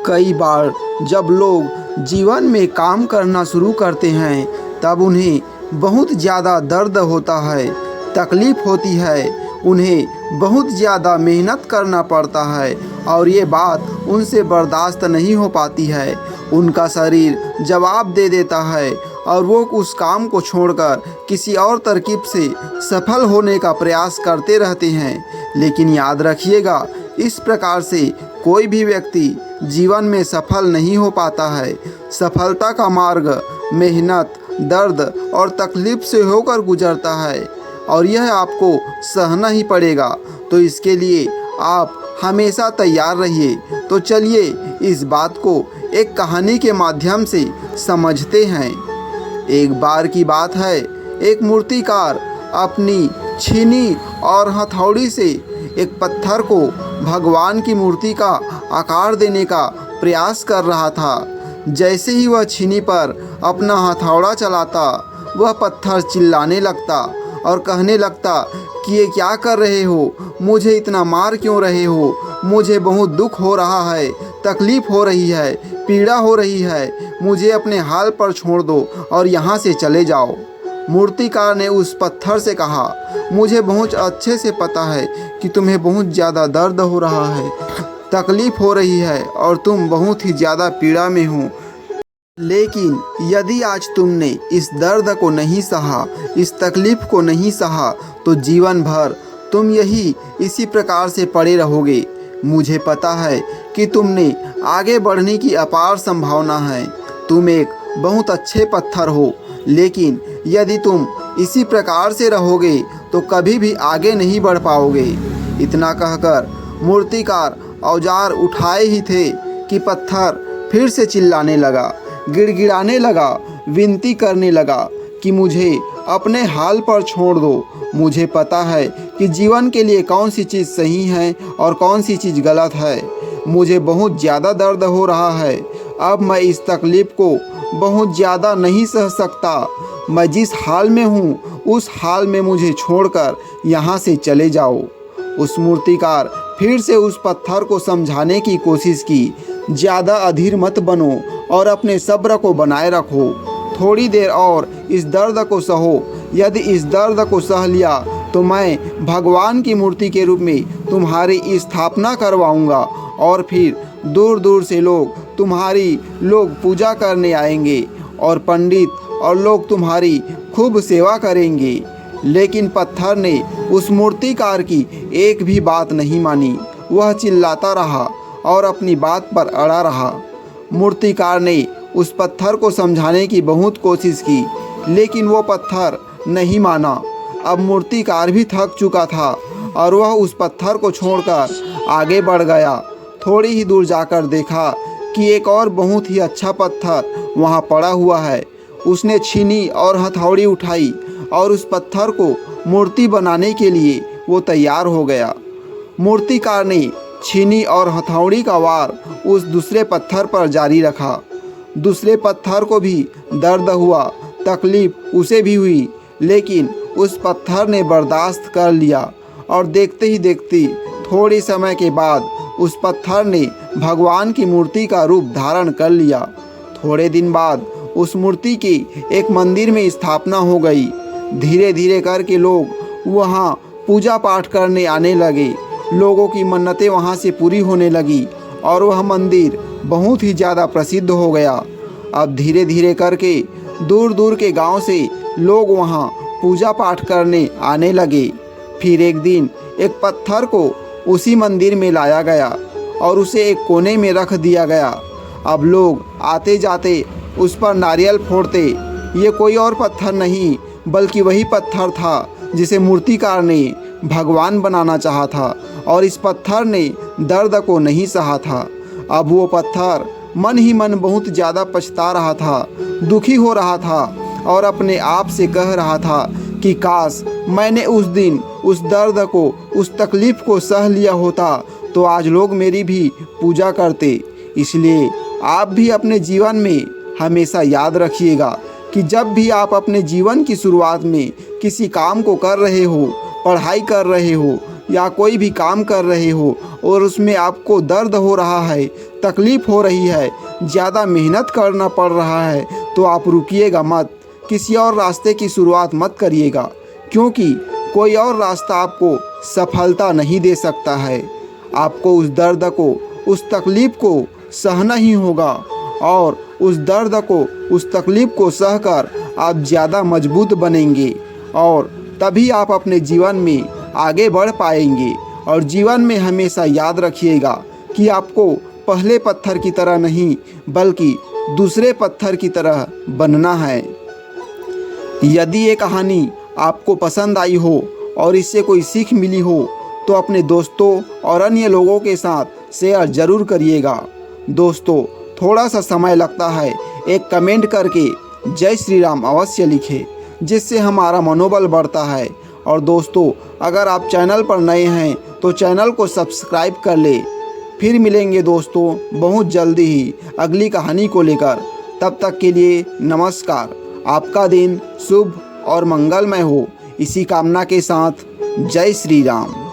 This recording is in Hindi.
कई बार जब लोग जीवन में काम करना शुरू करते हैं तब उन्हें बहुत ज़्यादा दर्द होता है, तकलीफ़ होती है, उन्हें बहुत ज़्यादा मेहनत करना पड़ता है और ये बात उनसे बर्दाश्त नहीं हो पाती है। उनका शरीर जवाब दे देता है और वो उस काम को छोड़कर किसी और तरकीब से सफल होने का प्रयास करते रहते हैं। लेकिन याद रखिएगा, इस प्रकार से कोई भी व्यक्ति जीवन में सफल नहीं हो पाता है। सफलता का मार्ग मेहनत, दर्द और तकलीफ से होकर गुजरता है और यह आपको सहना ही पड़ेगा। तो इसके लिए आप हमेशा तैयार रहिए। तो चलिए इस बात को एक कहानी के माध्यम से समझते हैं। एक बार की बात है, एक मूर्तिकार अपनी छीनी और हथौड़ी से एक पत्थर को भगवान की मूर्ति का आकार देने का प्रयास कर रहा था। जैसे ही वह छीनी पर अपना हथौड़ा चलाता, वह पत्थर चिल्लाने लगता और कहने लगता कि ये क्या कर रहे हो, मुझे इतना मार क्यों रहे हो, मुझे बहुत दुख हो रहा है, तकलीफ़ हो रही है, पीड़ा हो रही है, मुझे अपने हाल पर छोड़ दो और यहाँ से चले जाओ। मूर्तिकार ने उस पत्थर से कहा, मुझे बहुत अच्छे से पता है कि तुम्हें बहुत ज़्यादा दर्द हो रहा है, तकलीफ़ हो रही है और तुम बहुत ही ज़्यादा पीड़ा में हो। लेकिन यदि आज तुमने इस दर्द को नहीं सहा, इस तकलीफ़ को नहीं सहा, तो जीवन भर तुम इसी प्रकार से पड़े रहोगे। मुझे पता है कि तुमने आगे बढ़ने की अपार संभावना है। तुम एक बहुत अच्छे पत्थर हो, लेकिन यदि तुम इसी प्रकार से रहोगे तो कभी भी आगे नहीं बढ़ पाओगे। इतना कहकर मूर्तिकार औजार उठाए ही थे कि पत्थर फिर से चिल्लाने लगा, गिड़गिड़ाने लगा, विनती करने लगा कि मुझे अपने हाल पर छोड़ दो। मुझे पता है कि जीवन के लिए कौन सी चीज़ सही है और कौन सी चीज़ गलत है। मुझे बहुत ज़्यादा दर्द हो रहा है, अब मैं इस तकलीफ़ को बहुत ज़्यादा नहीं सह सकता। मैं जिस हाल में हूँ उस हाल में मुझे छोड़कर यहाँ से चले जाओ। उस मूर्तिकार फिर से उस पत्थर को समझाने की कोशिश की, ज़्यादा अधीर मत बनो और अपने सब्र को बनाए रखो। थोड़ी देर और इस दर्द को सहो। यदि इस दर्द को सह लिया तो मैं भगवान की मूर्ति के रूप में तुम्हारी स्थापना करवाऊंगा और फिर दूर दूर से तुम्हारी पूजा करने आएंगे और पंडित और लोग तुम्हारी खूब सेवा करेंगे। लेकिन पत्थर ने उस मूर्तिकार की एक भी बात नहीं मानी। वह चिल्लाता रहा और अपनी बात पर अड़ा रहा। मूर्तिकार ने उस पत्थर को समझाने की बहुत कोशिश की, लेकिन वो पत्थर नहीं माना। अब मूर्तिकार भी थक चुका था और वह उस पत्थर को छोड़कर आगे बढ़ गया। थोड़ी ही दूर जाकर देखा कि एक और बहुत ही अच्छा पत्थर वहाँ पड़ा हुआ है। उसने छीनी और हथौड़ी उठाई और उस पत्थर को मूर्ति बनाने के लिए वो तैयार हो गया। मूर्तिकार ने छीनी और हथौड़ी का वार उस दूसरे पत्थर पर जारी रखा। दूसरे पत्थर को भी दर्द हुआ, तकलीफ उसे भी हुई, लेकिन उस पत्थर ने बर्दाश्त कर लिया और देखते ही देखते थोड़े समय के बाद उस पत्थर ने भगवान की मूर्ति का रूप धारण कर लिया। थोड़े दिन बाद उस मूर्ति की एक मंदिर में स्थापना हो गई। धीरे धीरे करके लोग वहाँ पूजा पाठ करने आने लगे। लोगों की मन्नतें वहाँ से पूरी होने लगी और वह मंदिर बहुत ही ज़्यादा प्रसिद्ध हो गया। अब धीरे धीरे करके दूर दूर के गांव से लोग वहाँ पूजा पाठ करने आने लगे। फिर एक दिन एक पत्थर को उसी मंदिर में लाया गया और उसे एक कोने में रख दिया गया। अब लोग आते जाते उस पर नारियल फोड़ते। ये कोई और पत्थर नहीं बल्कि वही पत्थर था जिसे मूर्तिकार ने भगवान बनाना चाहा था और इस पत्थर ने दर्द को नहीं सहा था। अब वो पत्थर मन ही मन बहुत ज़्यादा पछता रहा था, दुखी हो रहा था और अपने आप से कह रहा था कि काश मैंने उस दिन उस दर्द को, उस तकलीफ़ को सह लिया होता तो आज लोग मेरी भी पूजा करते। इसलिए आप भी अपने जीवन में हमेशा याद रखिएगा कि जब भी आप अपने जीवन की शुरुआत में किसी काम को कर रहे हो, पढ़ाई कर रहे हो या कोई भी काम कर रहे हो और उसमें आपको दर्द हो रहा है, तकलीफ़ हो रही है, ज़्यादा मेहनत करना पड़ रहा है, तो आप रुकिएगा मत, किसी और रास्ते की शुरुआत मत करिएगा, क्योंकि कोई और रास्ता आपको सफलता नहीं दे सकता है। आपको उस दर्द को, उस तकलीफ़ को सहना ही होगा और उस दर्द को, उस तकलीफ़ को सहकर आप ज़्यादा मजबूत बनेंगे और तभी आप अपने जीवन में आगे बढ़ पाएंगे। और जीवन में हमेशा याद रखिएगा कि आपको पहले पत्थर की तरह नहीं बल्कि दूसरे पत्थर की तरह बनना है। यदि ये कहानी आपको पसंद आई हो और इससे कोई सीख मिली हो तो अपने दोस्तों और अन्य लोगों के साथ शेयर ज़रूर करिएगा। दोस्तों, थोड़ा सा समय लगता है, एक कमेंट करके जय श्री राम अवश्य लिखें, जिससे हमारा मनोबल बढ़ता है। और दोस्तों, अगर आप चैनल पर नए हैं तो चैनल को सब्सक्राइब कर ले। फिर मिलेंगे दोस्तों बहुत जल्दी ही अगली कहानी को लेकर। तब तक के लिए नमस्कार। आपका दिन शुभ और मंगलमय हो, इसी कामना के साथ जय श्री राम।